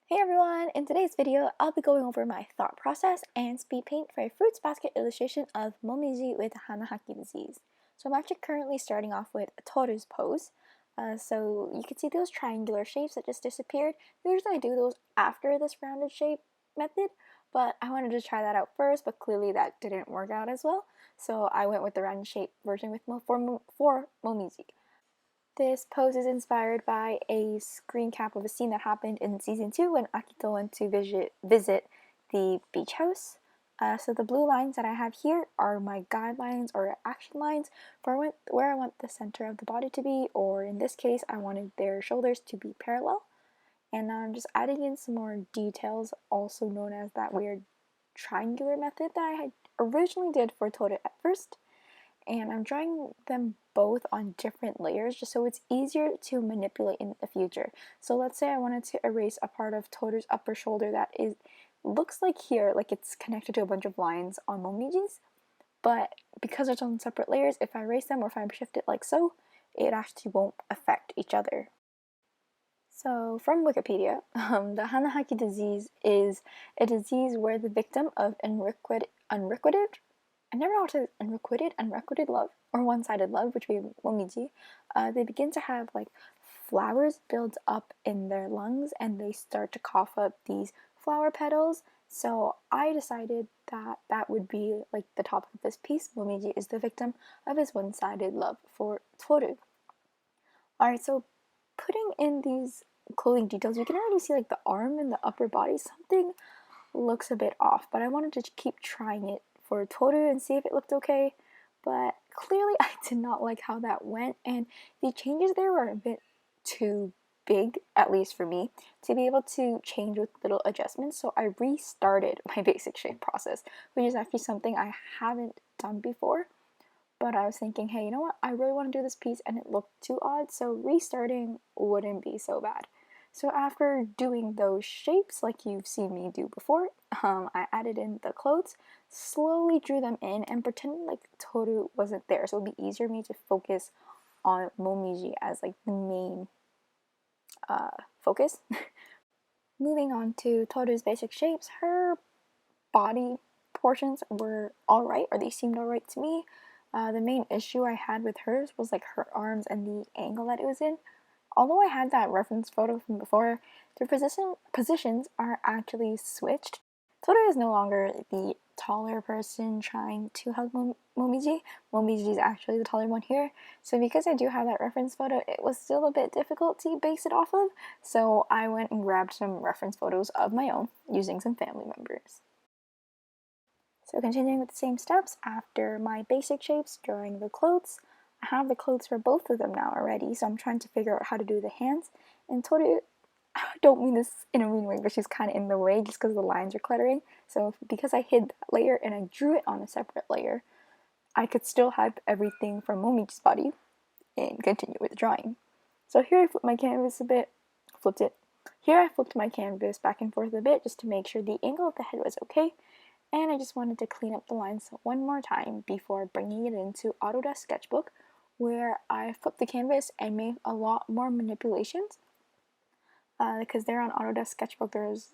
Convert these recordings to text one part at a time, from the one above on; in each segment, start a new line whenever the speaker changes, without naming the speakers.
Hey everyone! In today's video, I'll be going over my thought process and speed paint for a fruits basket illustration of Momiji with Hanahaki disease. So I'm actually currently starting off with Tohru's pose. So you can see those triangular shapes that just disappeared. Usually I do those after this rounded shape method, but I wanted to try that out first, but clearly that didn't work out as well. So I went with the rounded shape version for Momiji. This pose is inspired by a screen cap of a scene that happened in season 2 when Akito went to visit the beach house. So the blue lines that I have here are my guidelines or action lines for where I want the center of the body to be, or in this case I wanted their shoulders to be parallel. And now I'm just adding in some more details, also known as that weird triangular method that I had originally did for Tohru at first. And I'm drawing them both on different layers just so it's easier to manipulate in the future. So let's say I wanted to erase a part of Tohru's upper shoulder that looks like here, like it's connected to a bunch of lines on Momiji's, but because it's on separate layers, if I erase them or if I shift it like so, it actually won't affect each other. So from Wikipedia, the Hanahaki disease is a disease where the victim of unrequited I never know how to unrequited love, or one-sided love, which would be Momiji, they begin to have like flowers build up in their lungs and they start to cough up these flower petals. So I decided that that would be like the top of this piece. Momiji is the victim of his one-sided love for Tohru. Alright, so putting in these clothing details, you can already see like the arm and the upper body. Something looks a bit off, but I wanted to keep trying it for Tohru and see if it looked okay. But clearly I did not like how that went, and the changes there were a bit too big, at least for me, to be able to change with little adjustments. So I restarted my basic shape process, which is actually something I haven't done before. But I was thinking, hey, you know what? I really want to do this piece and it looked too odd, so restarting wouldn't be so bad. So after doing those shapes like you've seen me do before, I added in the clothes, slowly drew them in, and pretended like Tohru wasn't there, so it would be easier for me to focus on Momiji as like the main focus. Moving on to Tohru's basic shapes, her body portions were alright, or they seemed alright to me. The main issue I had with hers was like her arms and the angle that it was in. Although I had that reference photo from before, their positions are actually switched. Tohru is no longer the taller person trying to hug Momiji. Momiji is actually the taller one here. So because I do have that reference photo, it was still a bit difficult to base it off of. So I went and grabbed some reference photos of my own using some family members. So continuing with the same steps, after my basic shapes, drawing the clothes, I have the clothes for both of them now already, so I'm trying to figure out how to do the hands. And Tohru, I don't mean this in a mean way, but she's kind of in the way just because the lines are cluttering. So because I hid that layer and I drew it on a separate layer, I could still have everything from Momiji's body and continue with the drawing. So here I flipped my canvas a bit, flipped it. Here I flipped my canvas back and forth a bit just to make sure the angle of the head was okay. And I just wanted to clean up the lines one more time before bringing it into Autodesk Sketchbook, where I flipped the canvas and made a lot more manipulations. Because there on Autodesk Sketchbook there's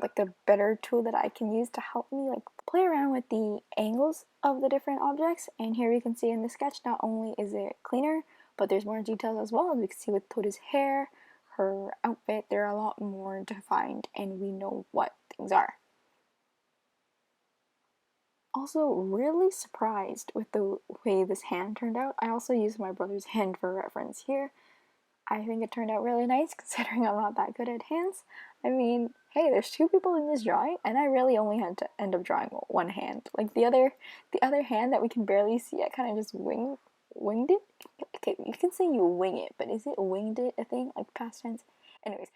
like a better tool that I can use to help me like play around with the angles of the different objects. And here you can see in the sketch, not only is it cleaner, but there's more details as well. As we can see with Tohru's hair, her outfit, they're a lot more defined and we know what things are. Also really surprised with the way this hand turned out. I also used my brother's hand for reference here. I think it turned out really nice considering I'm not that good at hands. I mean, hey, there's two people in this drawing and I really only had to end up drawing one hand. Like the other hand that we can barely see, I kind of just winged it. Okay, you can say you wing it, but is it winged it a thing, like past tense? Anyways,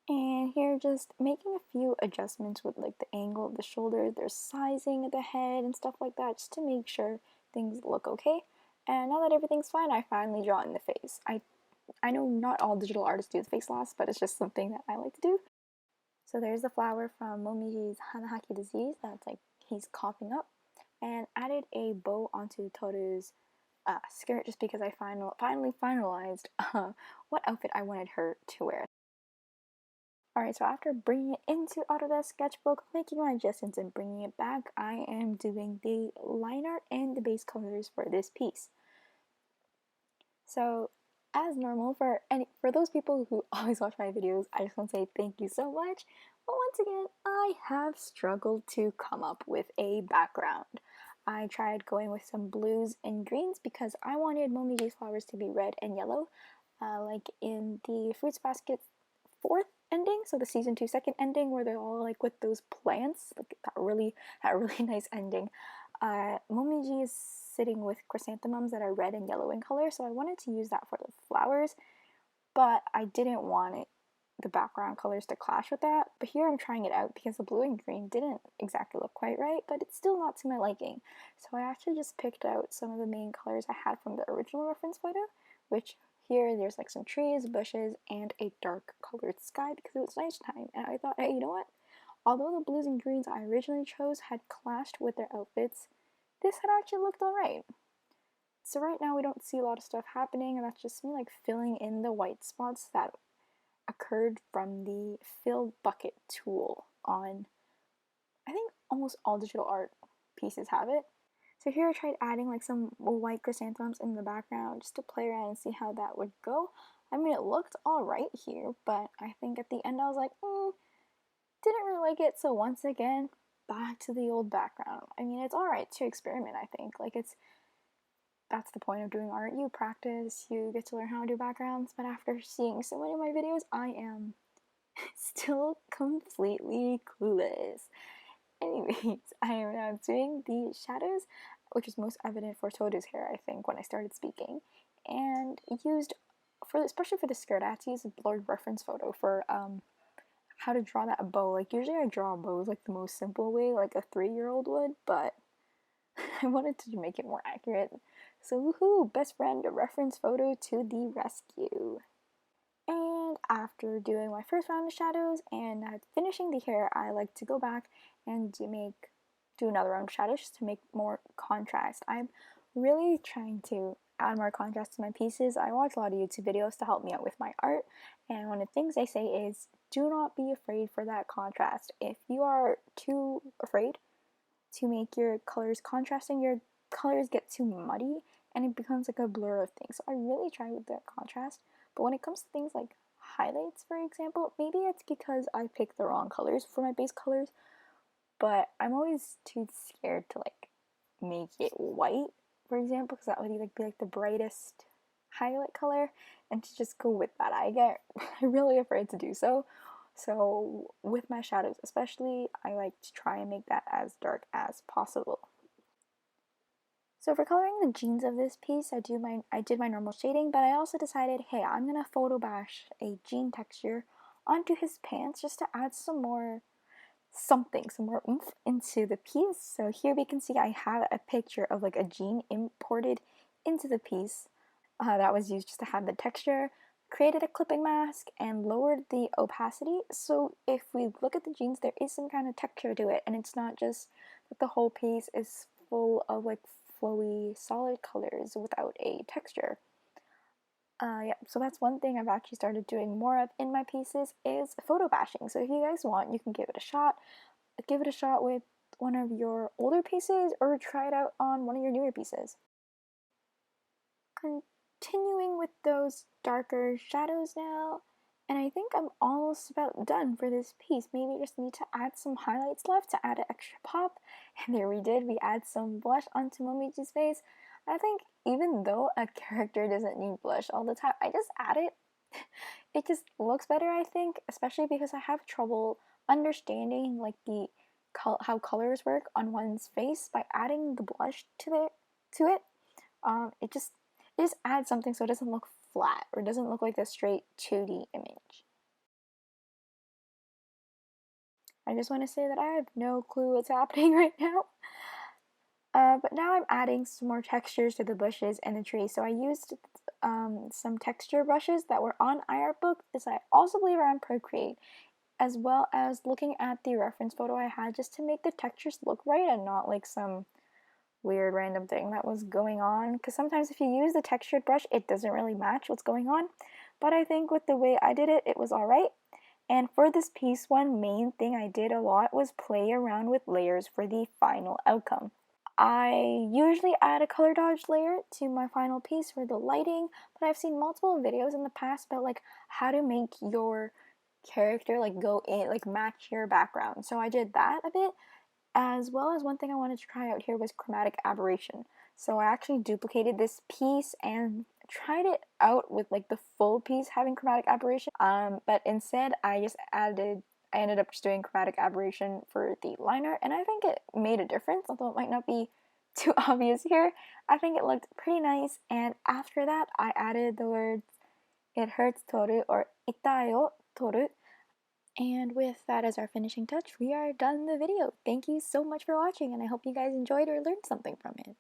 and here just making a few adjustments with like the angle of the shoulder, their sizing of the head and stuff like that, just to make sure things look okay. And now that everything's fine, I finally draw in the face. I know not all digital artists do the face last, but it's just something that I like to do. So there's the flower from Momiji's Hanahaki Disease that's like he's coughing up, and added a bow onto Tohru's skirt just because I finally finalized what outfit I wanted her to wear. Alright, so after bringing it into Autodesk Sketchbook, making my adjustments and bringing it back, I am doing the line art and the base colors for this piece. So, as normal, for those people who always watch my videos, I just want to say thank you so much. But once again, I have struggled to come up with a background. I tried going with some blues and greens because I wanted Momiji's flowers to be red and yellow, like in the Fruits Basket 4th ending, so the season 2 second ending where they're all like with those plants, like that really nice ending. Momiji is sitting with chrysanthemums that are red and yellow in color, so I wanted to use that for the flowers, but I didn't want the background colors to clash with that. But here I'm trying it out because the blue and green didn't exactly look quite right, but it's still not to my liking. So I actually just picked out some of the main colors I had from the original reference photo, which here there's like some trees, bushes, and a dark colored sky because it was nighttime. And I thought, hey, you know what? Although the blues and greens I originally chose had clashed with their outfits, this had actually looked alright. So right now we don't see a lot of stuff happening, and that's just me like filling in the white spots that occurred from the fill bucket tool on, I think almost all digital art pieces have it. So here I tried adding like some white chrysanthemums in the background just to play around and see how that would go. I mean, it looked alright here, but I think at the end I was like, didn't really like it, so once again, back to the old background. I mean, it's alright to experiment, I think. Like, that's the point of doing art. You practice, you get to learn how to do backgrounds, but after seeing so many of my videos, I am still completely clueless. Anyways, I am now doing the shadows, which is most evident for Tohru's hair, I think, when I started speaking, and used, especially for the skirt, I had to use a blurred reference photo for how to draw that bow. Like, usually I draw bows like the most simple way, like a 3-year-old would, but I wanted to make it more accurate. So woohoo, best friend reference photo to the rescue. And after doing my first round of shadows and finishing the hair, I like to go back and do another round of shadows just to make more contrast. I'm really trying to add more contrast to my pieces. I watch a lot of YouTube videos to help me out with my art, and one of the things they say is do not be afraid for that contrast. If you are too afraid to make your colors contrasting, your colors get too muddy and it becomes like a blur of things. So I really try with that contrast, but when it comes to things like highlights, for example, maybe it's because I picked the wrong colors for my base colors, but I'm always too scared to like make it white, for example, because that would be like the brightest highlight color, and to just go with that, I get really afraid to do so. So with my shadows especially, I like to try and make that as dark as possible. So for coloring the jeans of this piece, I did my normal shading, but I also decided, hey, I'm gonna photo bash a jean texture onto his pants just to add some more oomph into the piece. So here we can see I have a picture of like a jean imported into the piece that was used just to have the texture, created a clipping mask, and lowered the opacity. So if we look at the jeans, there is some kind of texture to it, and it's not just that the whole piece is full of like flowy solid colors without a texture. Yeah, so that's one thing I've actually started doing more of in my pieces is photo bashing. So if you guys want, you can give it a shot. Give it a shot with one of your older pieces or try it out on one of your newer pieces. Continuing with those darker shadows now, and I think I'm almost about done for this piece. Maybe just need to add some highlights left to add an extra pop, and there we did. We add some blush onto Momiji's face. I think even though a character doesn't need blush all the time, I just add it. It just looks better, I think, especially because I have trouble understanding like how colors work on one's face. By adding the blush to it. It just adds something so it doesn't look flat or doesn't look like a straight 2D image. I just want to say that I have no clue what's happening right now. But now I'm adding some more textures to the bushes and the trees. So I used some texture brushes that were on iArtBook, as I also believe are on Procreate, as well as looking at the reference photo I had just to make the textures look right and not like some weird random thing that was going on. Because sometimes if you use the textured brush, it doesn't really match what's going on. But I think with the way I did it, it was alright. And for this piece, one main thing I did a lot was play around with layers for the final outcome. I usually add a color dodge layer to my final piece for the lighting, but I've seen multiple videos in the past about like how to make your character like go in, like match your background. So I did that a bit, as well as one thing I wanted to try out here was chromatic aberration. So I actually duplicated this piece and tried it out with like the full piece having chromatic aberration. But instead I ended up just doing chromatic aberration for the line art, and I think it made a difference, although it might not be too obvious here. I think it looked pretty nice, and after that I added the words "it hurts Tohru" or "itayo Tohru." And with that as our finishing touch, we are done the video. Thank you so much for watching, and I hope you guys enjoyed or learned something from it.